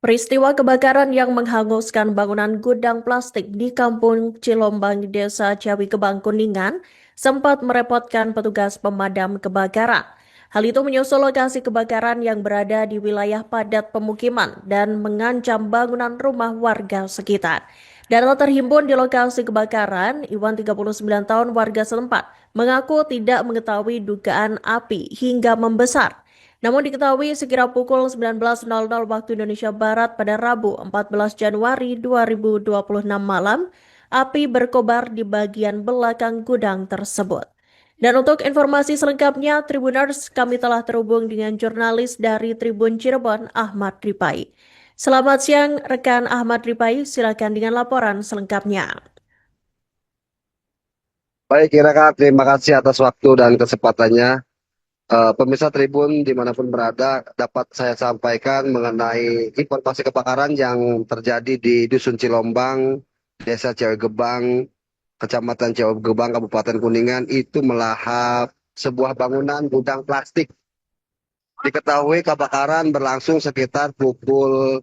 Peristiwa kebakaran yang menghanguskan bangunan gudang plastik di Kampung Cilombang, Desa Ciawi Gebang, Kuningan, sempat merepotkan petugas pemadam kebakaran. Hal itu menyusul lokasi kebakaran yang berada di wilayah padat pemukiman dan mengancam bangunan rumah warga sekitar. Data terhimpun di lokasi kebakaran, Iwan 39 tahun warga setempat mengaku tidak mengetahui dugaan api hingga membesar. Namun diketahui sekira pukul 19.00 waktu Indonesia Barat pada Rabu 14 Januari 2026 malam, api berkobar di bagian belakang gudang tersebut. Dan untuk informasi selengkapnya, Tribuners, kami telah terhubung dengan jurnalis dari Tribun Cirebon, Ahmad Ripai. Selamat siang, rekan Ahmad Ripai, silakan dengan laporan selengkapnya. Baik, Kak, terima kasih atas waktu dan kesempatannya. Pemirsa Tribun dimanapun berada, dapat saya sampaikan mengenai informasi kebakaran yang terjadi di Dusun Cilombang, Desa Ciawigebang, Kecamatan Ciawigebang, Kabupaten Kuningan, itu melahap sebuah bangunan gudang plastik. Diketahui kebakaran berlangsung sekitar pukul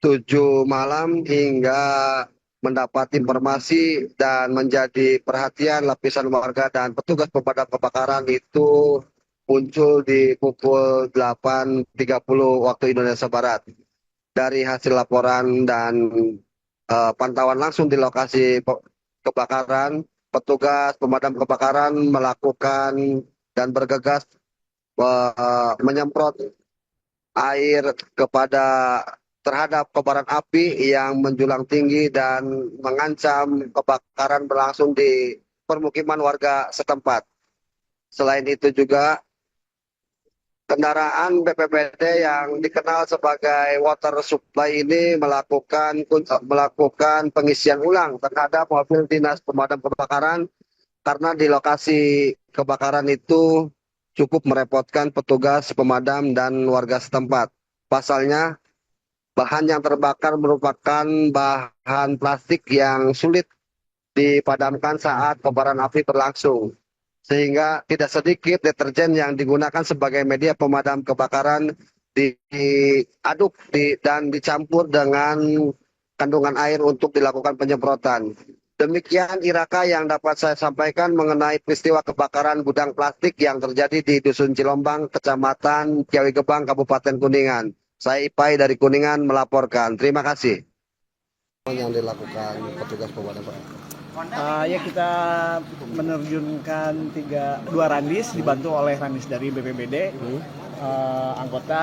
7 malam hingga mendapat informasi dan menjadi perhatian lapisan warga dan petugas pemadam kebakaran itu muncul di pukul 8.30 waktu Indonesia Barat. Dari hasil laporan dan pantauan langsung di lokasi kebakaran, petugas pemadam kebakaran melakukan dan bergegas menyemprot air terhadap kobaran api yang menjulang tinggi dan mengancam kebakaran berlangsung di permukiman warga setempat. Selain itu juga kendaraan BPBD yang dikenal sebagai water supply ini melakukan pengisian ulang terhadap mobil dinas pemadam kebakaran karena di lokasi kebakaran itu cukup merepotkan petugas pemadam dan warga setempat. Pasalnya, bahan yang terbakar merupakan bahan plastik yang sulit dipadamkan saat kobaran api berlangsung. Sehingga tidak sedikit deterjen yang digunakan sebagai media pemadam kebakaran diaduk dan dicampur dengan kandungan air untuk dilakukan penyemprotan. Demikian Iraka yang dapat saya sampaikan mengenai peristiwa kebakaran gudang plastik yang terjadi di Dusun Cilombang, Kecamatan Ciawigebang, Kabupaten Kuningan. Saya Ipai dari Kuningan melaporkan. Terima kasih. Yang dilakukan petugas pemadam Ya kita menerjunkan dua randis dibantu oleh randis dari BPBD. Anggota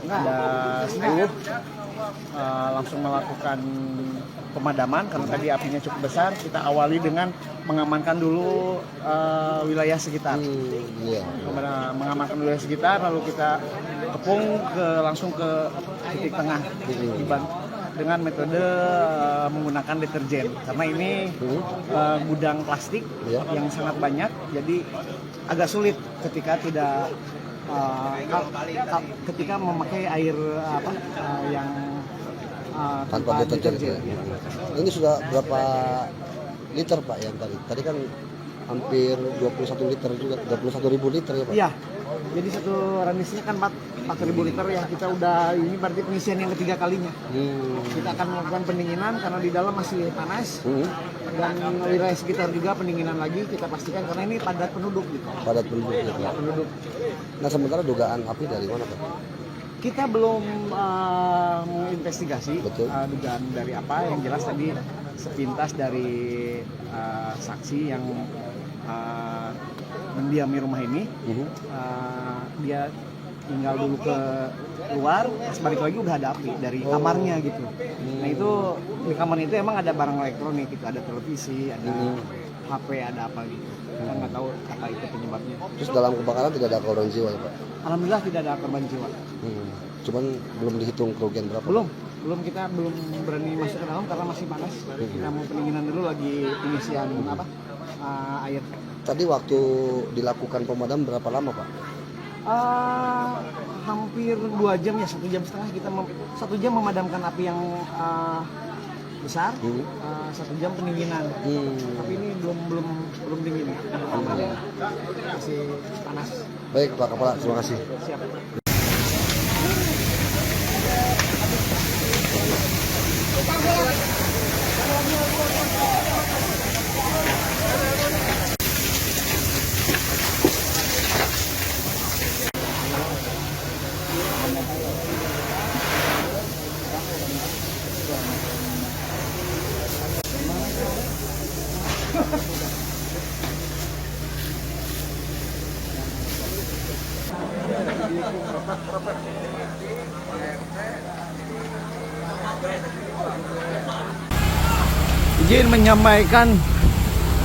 ada 10 langsung melakukan pemadaman karena tadi apinya cukup besar. Kita awali dengan mengamankan dulu wilayah sekitar. Mengamankan wilayah sekitar, lalu kita kepung langsung ke titik tengah dengan metode menggunakan deterjen karena ini gudang plastik yang sangat banyak, jadi agak sulit ketika ketika memakai air yang tanpa deterjen. Ini sudah berapa liter Pak yang tadi? Tadi kan hampir 21 liter juga, 21.000 liter ya Pak? Iya, jadi satu randisnya kan 4.000 liter ya. Kita udah, ini berarti pengisian yang ketiga kalinya. Kita akan melakukan pendinginan karena di dalam masih panas. Dan wilayah sekitar juga pendinginan lagi kita pastikan karena ini padat penduduk gitu. Padat penduduk ya Pak? Penduduk. Nah sementara dugaan api dari mana Pak? Kita belum menginvestigasi dugaan dari apa. Yang jelas tadi sepintas dari saksi yang mendiami rumah ini, dia tinggal dulu ke luar, pas balik lagi udah ada api dari kamarnya gitu. Nah itu di kamarnya itu emang ada barang elektronik, gitu, ada televisi, ada HP, ada apa gitu. Kita nggak tahu apa itu penyebabnya. Terus dalam kebakaran tidak ada korban jiwa ya Pak? Alhamdulillah tidak ada korban jiwa. Cuman belum dihitung kerugian berapa? Belum kita belum berani masuk ke dalam karena masih panas. Kita mau pendinginan dulu, lagi pengisian air. Tadi waktu dilakukan pemadam berapa lama Pak? hampir 2 jam ya, 1,5 jam kita 1 jam memadamkan api yang besar, 1 jam pendinginan. Tapi ini belum dingin, masih panas. Baik Pak Kapolda, terima kasih. Siap. Izin menyampaikan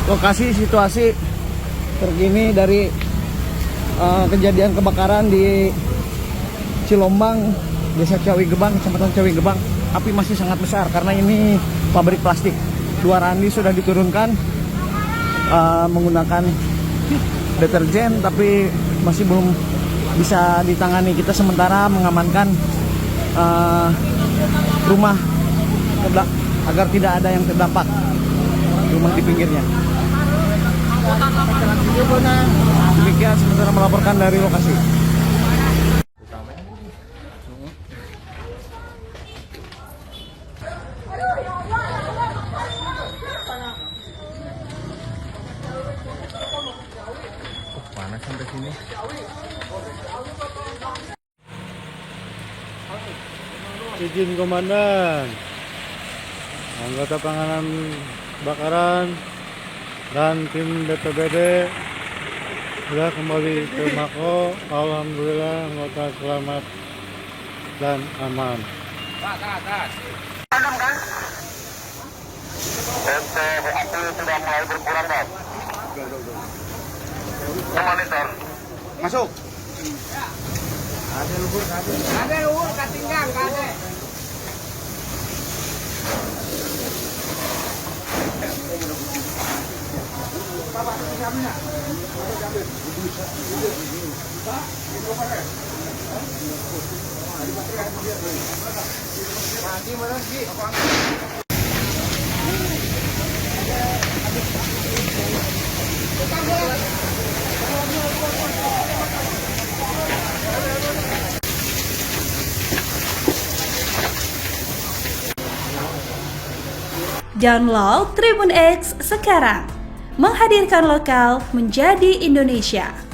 lokasi situasi terkini dari kejadian kebakaran di Cilombang, Desa Ciawi Gebang, Kecamatan Ciawi Gebang. Api masih sangat besar karena ini pabrik plastik. 2 randi sudah diturunkan menggunakan deterjen, tapi masih belum bisa ditangani. Kita sementara mengamankan rumah agar tidak ada yang terdampak, rumah di pinggirnya. Demikian sementara melaporkan dari lokasi. Panas sampai sini. Izin Komandan, anggota penanganan kebakaran dan tim BPBD sudah kembali ke Mako. Alhamdulillah anggota selamat dan aman. Padam kan? Api sudah mulai berkurang, Bang. Monitor. Masuk. Ada luhur, katinggang, ada. Download Tribun X sekarang, menghadirkan lokal menjadi Indonesia.